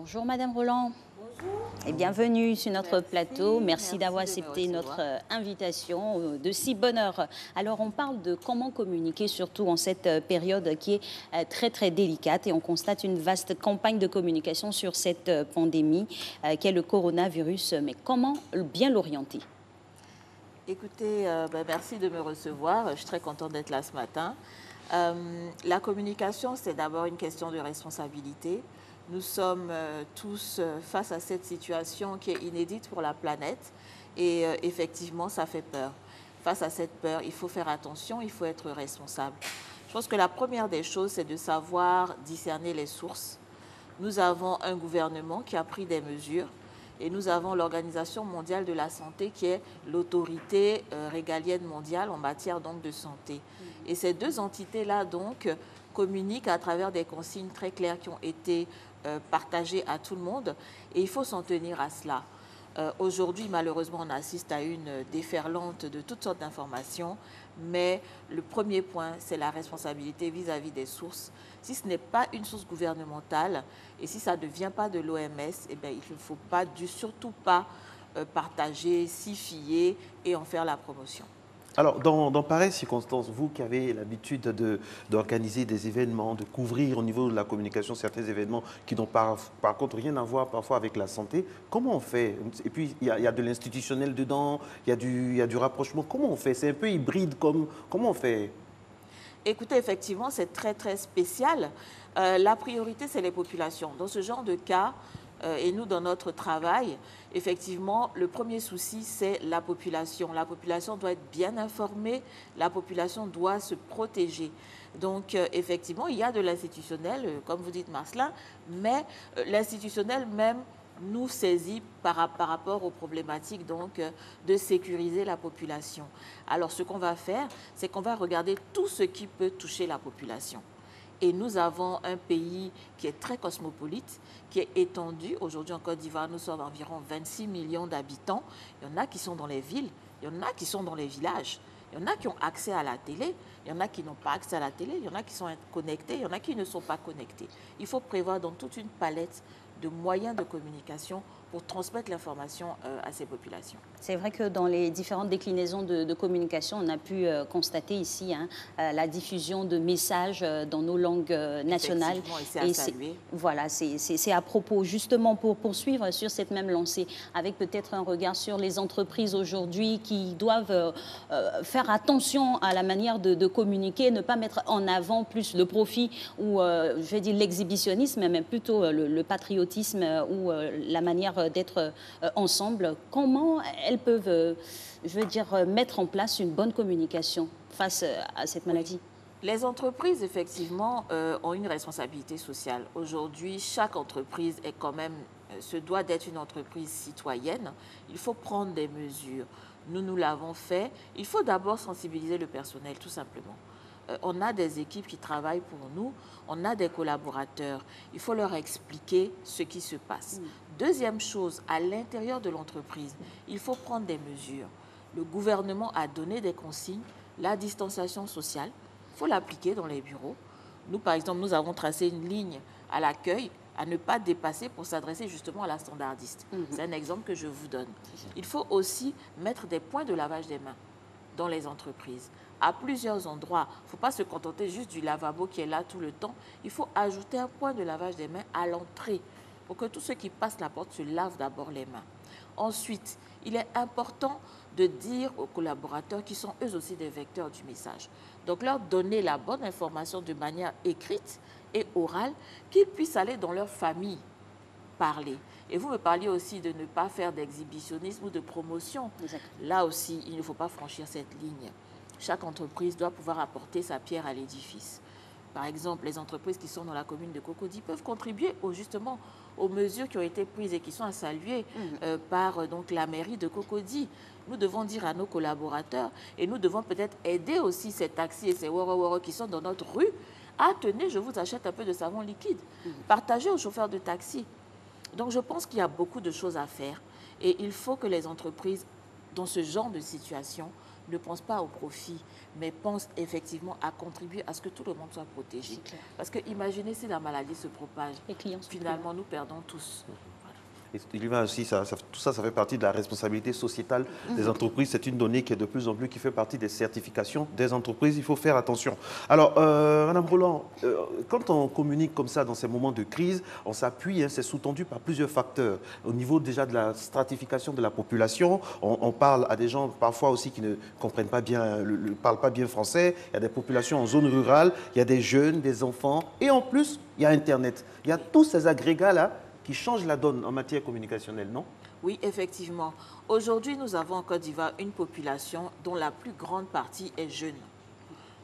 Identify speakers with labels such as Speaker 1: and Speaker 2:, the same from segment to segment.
Speaker 1: Bonjour Madame Roland. Et bienvenue sur notre plateau. Merci d'avoir accepté notre invitation de si bonne heure. Alors on parle de comment communiquer, surtout en cette période qui est très délicate, et on constate une vaste campagne de communication sur cette pandémie qu'est le coronavirus. Mais comment bien l'orienter?
Speaker 2: Écoutez, merci de me recevoir. Je suis très contente d'être là ce matin. La communication, c'est d'abord une question de responsabilité. Nous sommes tous face à cette situation qui est inédite pour la planète et effectivement, ça fait peur. Face à cette peur, il faut faire attention, il faut être responsable. Je pense que la première des choses, c'est de savoir discerner les sources. Nous avons un gouvernement qui a pris des mesures et nous avons l'Organisation mondiale de la santé qui est l'autorité régalienne mondiale en matière donc de santé. Et ces deux entités-là donc communiquent à travers des consignes très claires qui ont été partagées à tout le monde et il faut s'en tenir à cela. Aujourd'hui, malheureusement, on assiste à une déferlante de toutes sortes d'informations, mais le premier point, c'est la responsabilité vis-à-vis des sources. Si ce n'est pas une source gouvernementale et si ça ne vient pas de l'OMS, eh bien, il ne faut pas, surtout pas partager, s'y fier et en faire la promotion.
Speaker 3: Alors, dans pareilles circonstances, vous qui avez l'habitude d'organiser des événements, de couvrir au niveau de la communication certains événements qui n'ont par contre rien à voir parfois avec la santé, comment on fait? Et puis, il y a de l'institutionnel dedans, il y a du rapprochement. Comment on fait? C'est un peu hybride. Comment on fait?
Speaker 2: Écoutez, effectivement, c'est très spécial. La priorité, c'est les populations. Dans ce genre de cas, et nous, dans notre travail, effectivement, le premier souci, c'est la population. La population doit être bien informée, la population doit se protéger. Donc, effectivement, il y a de l'institutionnel, comme vous dites, Marcelin, mais l'institutionnel même nous saisit par rapport aux problématiques donc, de sécuriser la population. Alors, ce qu'on va faire, c'est qu'on va regarder tout ce qui peut toucher la population. Et nous avons un pays qui est très cosmopolite, qui est étendu. Aujourd'hui en Côte d'Ivoire, nous sommes environ 26 millions d'habitants. Il y en a qui sont dans les villes, il y en a qui sont dans les villages. Il y en a qui ont accès à la télé, il y en a qui n'ont pas accès à la télé, il y en a qui sont connectés, il y en a qui ne sont pas connectés. Il faut prévoir dans toute une palette de moyens de communication pour transmettre l'information à ces populations.
Speaker 1: C'est vrai que dans les différentes déclinaisons de communication, on a pu constater ici la diffusion de messages dans nos langues nationales.
Speaker 2: Et c'est à saluer.
Speaker 1: Voilà, c'est à propos, justement pour poursuivre sur cette même lancée, avec peut-être un regard sur les entreprises aujourd'hui qui doivent faire attention à la manière de communiquer, ne pas mettre en avant plus le profit ou, je vais dire, l'exhibitionnisme, mais plutôt le patriotisme ou la manière d'être ensemble. Comment elles peuvent, je veux dire, mettre en place une bonne communication face à cette maladie?
Speaker 2: Les entreprises, effectivement, ont une responsabilité sociale. Aujourd'hui, chaque entreprise est quand même, se doit d'être une entreprise citoyenne. Il faut prendre des mesures. Nous l'avons fait. Il faut d'abord sensibiliser le personnel, tout simplement. On a des équipes qui travaillent pour nous, on a des collaborateurs. Il faut leur expliquer ce qui se passe. Deuxième chose, à l'intérieur de l'entreprise, il faut prendre des mesures. Le gouvernement a donné des consignes, la distanciation sociale, il faut l'appliquer dans les bureaux. Nous, par exemple, nous avons tracé une ligne à l'accueil à ne pas dépasser pour s'adresser justement à la standardiste. C'est un exemple que je vous donne. Il faut aussi mettre des points de lavage des mains dans les entreprises. À plusieurs endroits, il ne faut pas se contenter juste du lavabo qui est là tout le temps. Il faut ajouter un point de lavage des mains à l'entrée pour que tous ceux qui passent la porte se lavent d'abord les mains. Ensuite, il est important de dire aux collaborateurs qui sont eux aussi des vecteurs du message. Donc leur donner la bonne information de manière écrite et orale, qu'ils puissent aller dans leur famille parler. Et vous me parliez aussi de ne pas faire d'exhibitionnisme ou de promotion. Exactement. Là aussi, il ne faut pas franchir cette ligne. Chaque entreprise doit pouvoir apporter sa pierre à l'édifice. Par exemple, les entreprises qui sont dans la commune de Cocody peuvent contribuer justement aux mesures qui ont été prises et qui sont à saluer par donc, la mairie de Cocody. Nous devons dire à nos collaborateurs et nous devons peut-être aider aussi ces taxis et ces woro qui sont dans notre rue à tenez, je vous achète un peu de savon liquide. Partagez aux chauffeurs de taxi. Donc je pense qu'il y a beaucoup de choses à faire et il faut que les entreprises, dans ce genre de situation, ne pense pas au profit, mais pense effectivement à contribuer à ce que tout le monde soit protégé. Parce que imaginez si la maladie se propage, finalement nous perdons tous.
Speaker 3: Et il va aussi, tout ça, ça fait partie de la responsabilité sociétale des entreprises. C'est une donnée qui est de plus en plus, qui fait partie des certifications des entreprises. Il faut faire attention. Alors, Madame Roland, quand on communique comme ça dans ces moments de crise, on s'appuie, hein, c'est sous-tendu par plusieurs facteurs. Au niveau déjà de la stratification de la population, on parle à des gens parfois aussi qui ne comprennent pas bien, ne parlent pas bien français. Il y a des populations en zone rurale, il y a des jeunes, des enfants. Et en plus, il y a Internet. Il y a tous ces agrégats-là qui change la donne en matière communicationnelle, non?
Speaker 2: Oui, effectivement. Aujourd'hui, nous avons en Côte d'Ivoire une population dont la plus grande partie est jeune.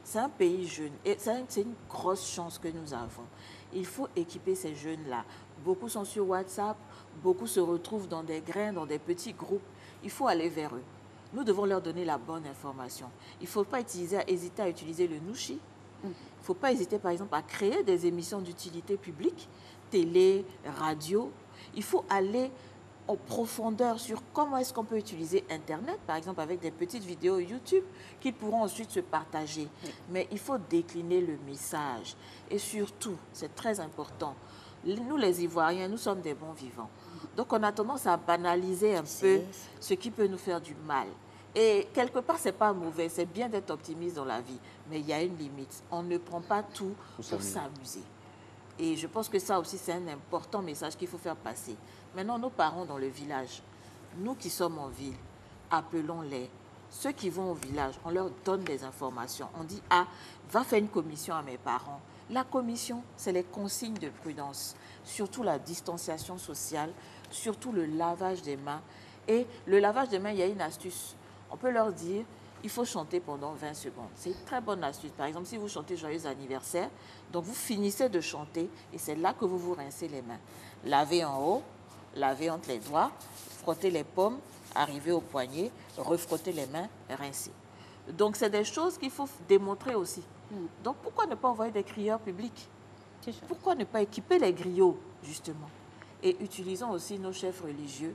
Speaker 2: C'est un pays jeune et c'est une grosse chance que nous avons. Il faut équiper ces jeunes-là. Beaucoup sont sur WhatsApp, beaucoup se retrouvent dans des grains, dans des petits groupes. Il faut aller vers eux. Nous devons leur donner la bonne information. Il ne faut pas hésiter à utiliser le Nushi. Il ne faut pas hésiter, par exemple, à créer des émissions d'utilité publique, télé, radio. Il faut aller en profondeur sur comment est-ce qu'on peut utiliser Internet, par exemple avec des petites vidéos YouTube qui pourront ensuite se partager. Mais il faut décliner le message. Et surtout, c'est très important, nous les Ivoiriens, nous sommes des bons vivants. Donc on a tendance à banaliser un peu ce qui peut nous faire du mal. Et quelque part, ce n'est pas mauvais, c'est bien d'être optimiste dans la vie. Mais il y a une limite. On ne prend pas tout pour s'amuser. Et je pense que ça aussi, c'est un important message qu'il faut faire passer. Maintenant, nos parents dans le village, nous qui sommes en ville, appelons-les. Ceux qui vont au village, on leur donne des informations. On dit, ah, va faire une commission à mes parents. La commission, c'est les consignes de prudence, surtout la distanciation sociale, surtout le lavage des mains. Et le lavage des mains, il y a une astuce. On peut leur dire, il faut chanter pendant 20 secondes. C'est une très bonne astuce. Par exemple, si vous chantez Joyeux anniversaire, donc vous finissez de chanter et c'est là que vous vous rincez les mains. Lavez en haut, lavez entre les doigts, frottez les paumes, arrivez au poignet, refrottez les mains, rincez. Donc, c'est des choses qu'il faut démontrer aussi. Donc, pourquoi ne pas envoyer des crieurs publics? Pourquoi ne pas équiper les griots, justement? Et utilisons aussi nos chefs religieux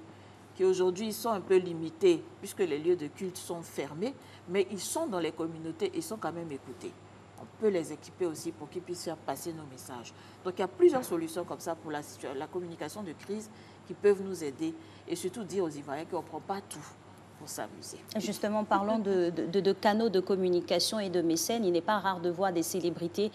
Speaker 2: qui aujourd'hui sont un peu limités puisque les lieux de culte sont fermés, mais ils sont dans les communautés et sont quand même écoutés. On peut les équiper aussi pour qu'ils puissent faire passer nos messages. Donc il y a plusieurs solutions comme ça pour la communication de crise qui peuvent nous aider et surtout dire aux Ivoiriens qu'on ne prend pas tout pour s'amuser.
Speaker 1: Justement, parlant de canaux de communication et de mécènes, il n'est pas rare de voir des célébrités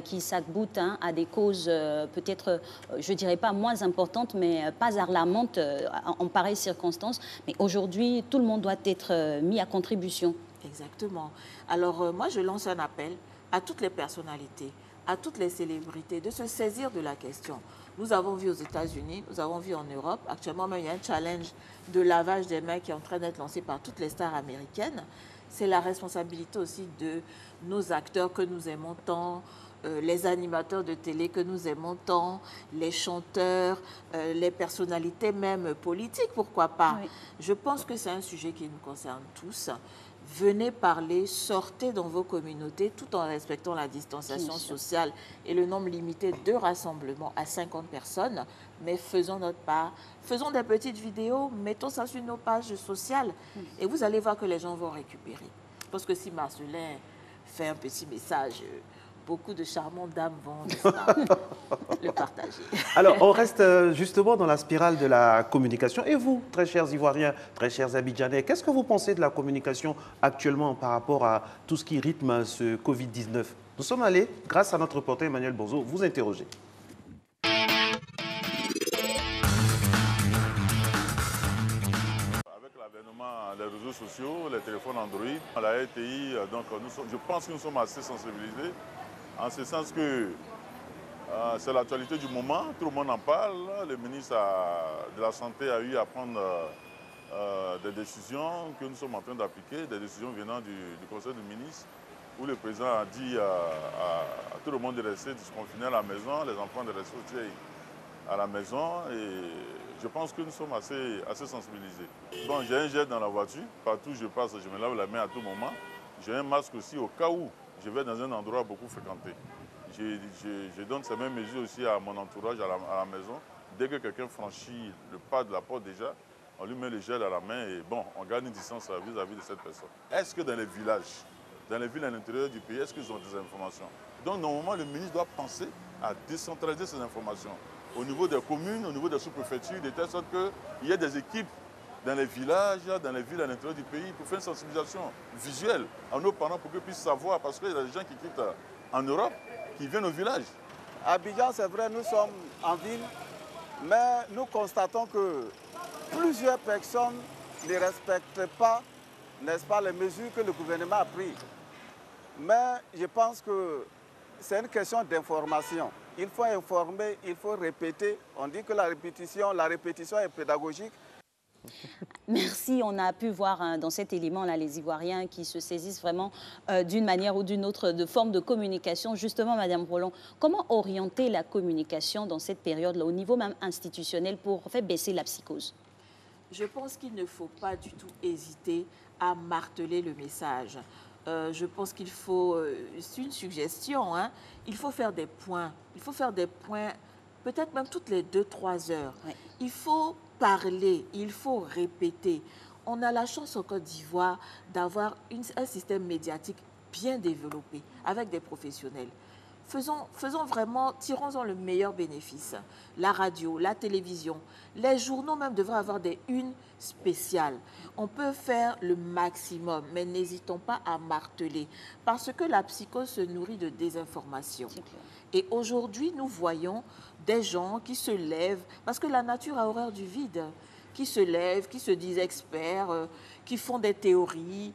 Speaker 1: qui s'accoutent à des causes peut-être, je ne dirais pas moins importantes, mais pas alarmantes en pareilles circonstances. Mais aujourd'hui, tout le monde doit être mis à contribution.
Speaker 2: Exactement. Alors, moi, je lance un appel à toutes les personnalités, à toutes les célébrités de se saisir de la question. Nous avons vu aux États-Unis, nous avons vu en Europe. Actuellement, même, il y a un challenge de lavage des mains qui est en train d'être lancé par toutes les stars américaines. C'est la responsabilité aussi de nos acteurs que nous aimons tant, les animateurs de télé que nous aimons tant, les chanteurs, les personnalités même politiques, pourquoi pas. Oui. Je pense que c'est un sujet qui nous concerne tous. Venez parler, sortez dans vos communautés tout en respectant la distanciation sociale et le nombre limité de rassemblements à 50 personnes. Mais faisons notre part, faisons des petites vidéos, mettons ça sur nos pages sociales et vous allez voir que les gens vont récupérer. Parce que si Marcelin fait un petit message, beaucoup de charmantes dames vont le partager.
Speaker 3: Alors, on reste justement dans la spirale de la communication. Et vous, très chers Ivoiriens, très chers Abidjanais, qu'est-ce que vous pensez de la communication actuellement par rapport à tout ce qui rythme ce Covid-19? Nous sommes allés, grâce à notre reporter Emmanuel Bonzo, vous interroger.
Speaker 4: Avec l'avènement des réseaux sociaux, les téléphones Android, la RTI, donc je pense que nous sommes assez sensibilisés. En ce sens que c'est l'actualité du moment, tout le monde en parle. Le ministre de la Santé a eu à prendre des décisions que nous sommes en train d'appliquer, des décisions venant du Conseil des ministres, où le président a dit à tout le monde de rester confiné à la maison, les enfants de rester aussi à la maison. Et je pense que nous sommes assez sensibilisés. Bon, j'ai un gel dans la voiture, partout où je passe, je me lave la main à tout moment. J'ai un masque aussi au cas où je vais dans un endroit beaucoup fréquenté. Je donne ces mêmes mesures aussi à mon entourage, à la maison. Dès que quelqu'un franchit le pas de la porte déjà, on lui met le gel à la main et bon, on garde une distance vis-à-vis de cette personne. Est-ce que dans les villages, dans les villes à l'intérieur du pays, est-ce qu'ils ont des informations? Donc normalement, le ministre doit penser à décentraliser ces informations au niveau des communes, au niveau des sous-préfectures, de telle sorte qu'il y ait des équipes dans les villages, dans les villes à l'intérieur du pays pour faire une sensibilisation visuelle à nos parents pour qu'ils puissent savoir, parce qu'il y a des gens qui quittent en Europe, qui viennent au village.
Speaker 5: À Abidjan, c'est vrai, nous sommes en ville, mais nous constatons que plusieurs personnes ne respectent pas, n'est-ce pas, les mesures que le gouvernement a prises. Mais je pense que c'est une question d'information. Il faut informer, il faut répéter. On dit que la répétition est pédagogique.
Speaker 1: Merci. On a pu voir dans cet élément-là les Ivoiriens qui se saisissent vraiment d'une manière ou d'une autre de forme de communication. Justement, Madame Roland, comment orienter la communication dans cette période-là, au niveau même institutionnel, pour faire baisser la psychose?
Speaker 2: Je pense qu'il ne faut pas du tout hésiter à marteler le message. Je pense qu'il faut, c'est une suggestion, hein, il faut faire des points. Il faut faire des points, peut-être même toutes les 2-3 heures. Ouais. Il faut parler, il faut répéter. On a la chance en Côte d'Ivoire d'avoir un système médiatique bien développé, avec des professionnels. Faisons vraiment, tirons-en le meilleur bénéfice. La radio, la télévision, les journaux même devraient avoir des unes spéciales. On peut faire le maximum, mais n'hésitons pas à marteler, parce que la psychose se nourrit de désinformation. Et aujourd'hui, nous voyons des gens qui se lèvent, parce que la nature a horreur du vide, qui se lèvent, qui se disent experts, qui font des théories,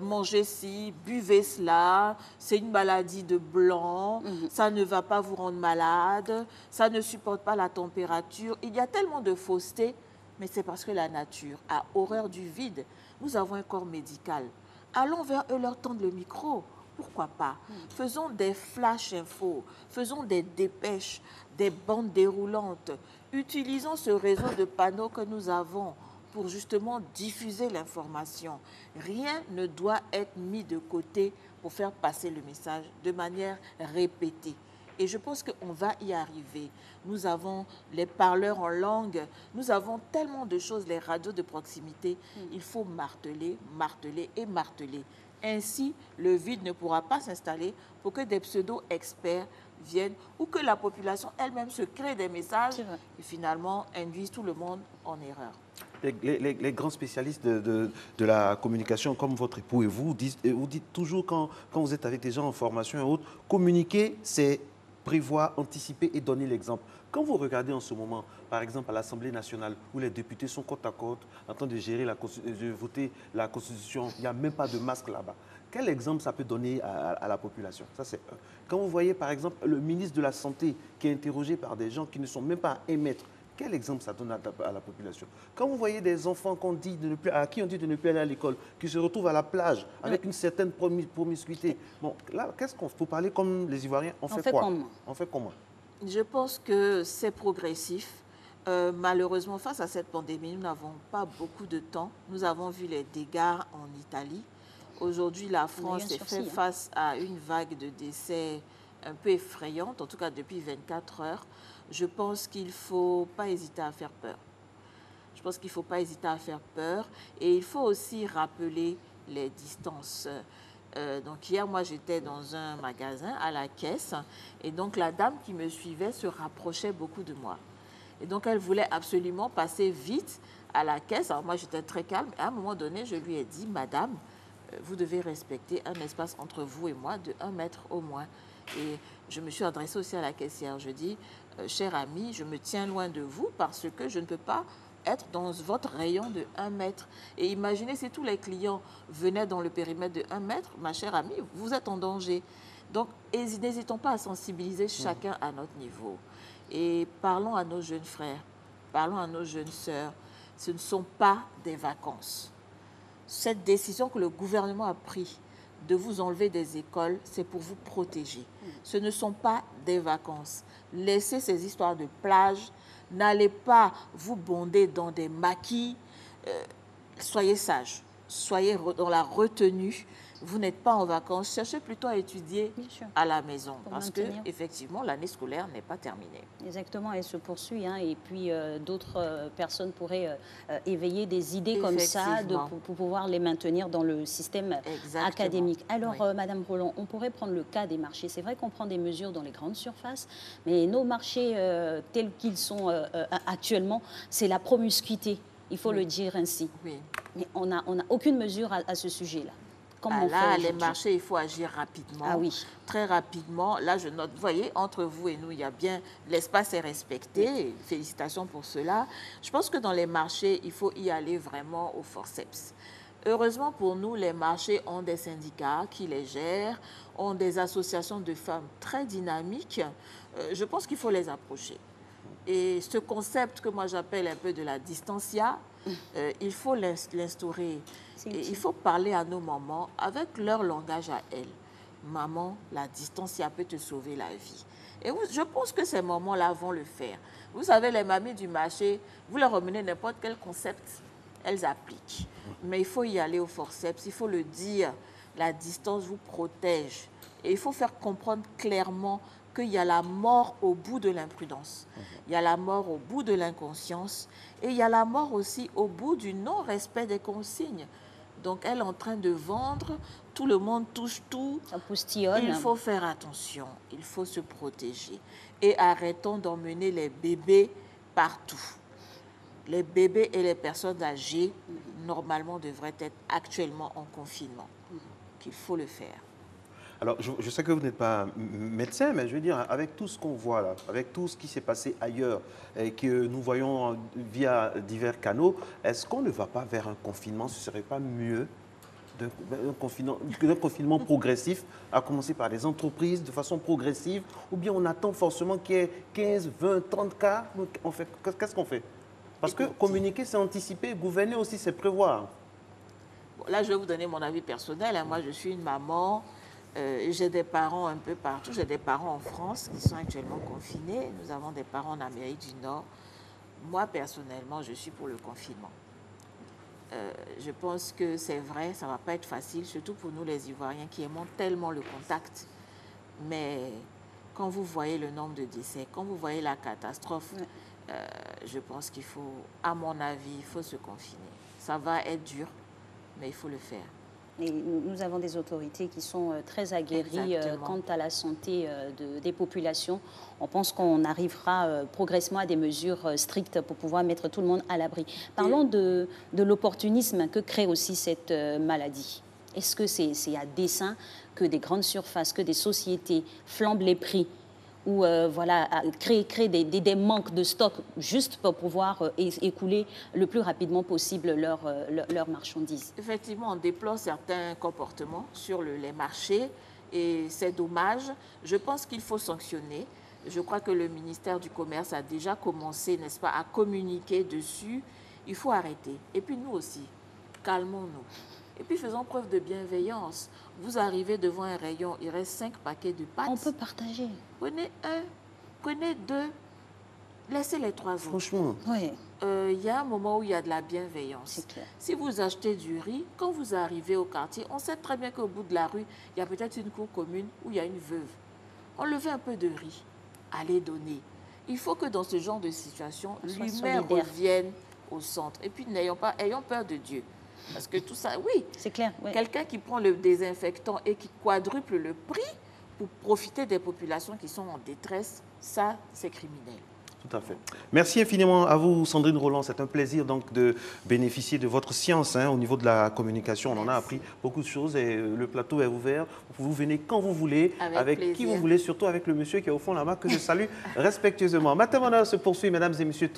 Speaker 2: mangez ci, buvez cela, c'est une maladie de blanc, ça ne va pas vous rendre malade, ça ne supporte pas la température. Il y a tellement de fausseté, mais c'est parce que la nature a horreur du vide. Nous avons un corps médical. Allons vers eux, leur tendre le micro. Pourquoi pas? Faisons des flash infos, faisons des dépêches, des bandes déroulantes. Utilisons ce réseau de panneaux que nous avons pour justement diffuser l'information. Rien ne doit être mis de côté pour faire passer le message de manière répétée. Et je pense qu'on va y arriver. Nous avons les parleurs en langue, nous avons tellement de choses, les radios de proximité. Il faut marteler, marteler et marteler. Ainsi, le vide ne pourra pas s'installer pour que des pseudo-experts viennent ou que la population elle-même se crée des messages et finalement induisent tout le monde en erreur.
Speaker 3: Les grands spécialistes de la communication, comme votre époux et vous dites toujours quand vous êtes avec des gens en formation et autres, communiquer, c'est prévoir, anticiper et donner l'exemple. Quand vous regardez en ce moment, par exemple, à l'Assemblée nationale, où les députés sont côte à côte en train de gérer, de voter la Constitution, il n'y a même pas de masque là-bas. Quel exemple ça peut donner à la population? Ça, c'est un. Quand vous voyez, par exemple, le ministre de la Santé qui est interrogé par des gens qui ne sont même pas à 1 mètre, quel exemple ça donne à la population? Quand vous voyez des enfants à qui on dit de ne plus aller à l'école, qui se retrouvent à la plage avec une certaine promiscuité, bon, là, qu'est-ce qu'on faut parler comme les Ivoiriens? On fait quoi? On fait comment?
Speaker 2: Je pense que c'est progressif. Malheureusement, face à cette pandémie, nous n'avons pas beaucoup de temps. Nous avons vu les dégâts en Italie. Aujourd'hui, la France est fait face à une vague de décès un peu effrayante, en tout cas depuis 24 heures. Je pense qu'il ne faut pas hésiter à faire peur. Je pense qu'il ne faut pas hésiter à faire peur. Et il faut aussi rappeler les distances. Donc hier, moi, j'étais dans un magasin à la caisse. Et donc, la dame qui me suivait se rapprochait beaucoup de moi. Et donc, elle voulait absolument passer vite à la caisse. Alors, moi, j'étais très calme. Et à un moment donné, je lui ai dit, Madame, vous devez respecter un espace entre vous et moi de 1 mètre au moins. Et je me suis adressée aussi à la caissière. Je dis, chère amie, je me tiens loin de vous parce que je ne peux pas être dans votre rayon de 1 mètre. Et imaginez si tous les clients venaient dans le périmètre de 1 mètre, ma chère amie, vous êtes en danger. Donc, n'hésitons pas à sensibiliser chacun à notre niveau. Et parlons à nos jeunes frères, parlons à nos jeunes sœurs. Ce ne sont pas des vacances. Cette décision que le gouvernement a prise de vous enlever des écoles, c'est pour vous protéger. Ce ne sont pas des vacances. Laissez ces histoires de plage. N'allez pas vous bonder dans des maquis. Soyez sages. Soyez dans la retenue. vous n'êtes pas en vacances, cherchez plutôt à étudier à la maison.
Speaker 1: Pour
Speaker 2: parce
Speaker 1: maintenir.
Speaker 2: qu'effectivement, l'année scolaire n'est pas terminée.
Speaker 1: Exactement, elle se poursuit. Hein, et puis, d'autres personnes pourraient éveiller des idées comme ça pour pouvoir les maintenir dans le système académique. Alors, Madame Roland, on pourrait prendre le cas des marchés. C'est vrai qu'on prend des mesures dans les grandes surfaces, mais nos marchés tels qu'ils sont actuellement, c'est la promiscuité. Il faut le dire ainsi.
Speaker 2: Oui.
Speaker 1: Mais on n'a aucune mesure à ce sujet-là.
Speaker 2: Là, les marchés, il faut agir rapidement.
Speaker 1: Ah oui.
Speaker 2: Très rapidement. Là, je note, vous voyez, entre vous et nous, il y a bien, l'espace est respecté. Oui. Félicitations pour cela. Je pense que dans les marchés, il faut y aller vraiment au forceps. Heureusement pour nous, les marchés ont des syndicats qui les gèrent, ont des associations de femmes très dynamiques. Je pense qu'il faut les approcher. Et ce concept que moi j'appelle un peu de la distancia, il faut l'instaurer. Il faut parler à nos mamans avec leur langage à elles. Maman, la distancia peut te sauver la vie. Et je pense que ces mamans-là vont le faire. Vous savez, les mamies du marché, vous leur remenez n'importe quel concept, elles appliquent. Mais il faut y aller au forceps, il faut le dire. La distance vous protège. Et il faut faire comprendre clairement qu'il y a la mort au bout de l'imprudence, il y a la mort au bout de l'inconscience et il y a la mort aussi au bout du non-respect des consignes. Donc, elle est en train de vendre, tout le monde touche tout.
Speaker 1: Ça postillonne.
Speaker 2: Il faut faire attention, il faut se protéger. Et arrêtons d'emmener les bébés partout. Les bébés et les personnes âgées, normalement, devraient être actuellement en confinement. Il faut le faire.
Speaker 3: Alors, je sais que vous n'êtes pas médecin, mais je veux dire, avec tout ce qu'on voit là, avec tout ce qui s'est passé ailleurs et que nous voyons via divers canaux, est-ce qu'on ne va pas vers un confinement? Ce ne serait pas mieux d'un confinement progressif, à commencer par les entreprises de façon progressive, ou bien on attend forcément qu'il y ait 15, 20, 30 cas? Qu'est-ce qu'on fait? Parce que communiquer, c'est anticiper, gouverner aussi, c'est prévoir.
Speaker 2: Bon, là, je vais vous donner mon avis personnel. Moi, je suis une maman. J'ai des parents un peu partout. J'ai des parents en France qui sont actuellement confinés. Nous avons des parents en Amérique du Nord. Moi, personnellement, je suis pour le confinement. Je pense que c'est vrai, ça ne va pas être facile, surtout pour nous les Ivoiriens qui aimons tellement le contact. Mais quand vous voyez le nombre de décès, quand vous voyez la catastrophe, je pense qu'il faut, à mon avis, il faut se confiner. Ça va être dur, mais il faut le faire.
Speaker 1: Et nous avons des autorités qui sont très aguerries quant à la santé des populations. On pense qu'on arrivera progressivement à des mesures strictes pour pouvoir mettre tout le monde à l'abri. Parlons de l'opportunisme que crée aussi cette maladie. Est-ce que c'est à dessein que des grandes surfaces, que des sociétés flambent les prix ou voilà, créer des manques de stock juste pour pouvoir écouler le plus rapidement possible leurs marchandises?
Speaker 2: Effectivement, on déplore certains comportements sur les marchés et c'est dommage. Je pense qu'il faut sanctionner. Je crois que le ministère du Commerce a déjà commencé, n'est-ce pas, à communiquer dessus. Il faut arrêter. Et puis nous aussi, calmons-nous. Et puis faisons preuve de bienveillance. Vous arrivez devant un rayon, il reste 5 paquets de pâtes.
Speaker 1: On peut partager.
Speaker 2: Prenez un, prenez 2, laissez les 3 autres.
Speaker 3: Franchement.
Speaker 1: Oui.
Speaker 2: Il y a un moment où il y a de la bienveillance.
Speaker 1: C'est clair.
Speaker 2: Si vous achetez du riz, quand vous arrivez au quartier, on sait très bien qu'au bout de la rue, il y a peut-être une cour commune où il y a une veuve. Enlevez un peu de riz, allez donner. Il faut que dans ce genre de situation, l'humain revienne au centre. Et puis ayons peur de Dieu. Parce que tout ça, oui,
Speaker 1: c'est clair. Oui.
Speaker 2: Quelqu'un qui prend le désinfectant et qui quadruple le prix pour profiter des populations qui sont en détresse, ça, c'est criminel.
Speaker 3: Tout à fait. Merci infiniment à vous, Sandrine Roland. C'est un plaisir donc de bénéficier de votre science au niveau de la communication. On en a appris beaucoup de choses et le plateau est ouvert. Vous venez quand vous voulez, avec qui vous voulez, surtout avec le monsieur qui est au fond là-bas, que je salue respectueusement. Matamana se poursuit, mesdames et messieurs.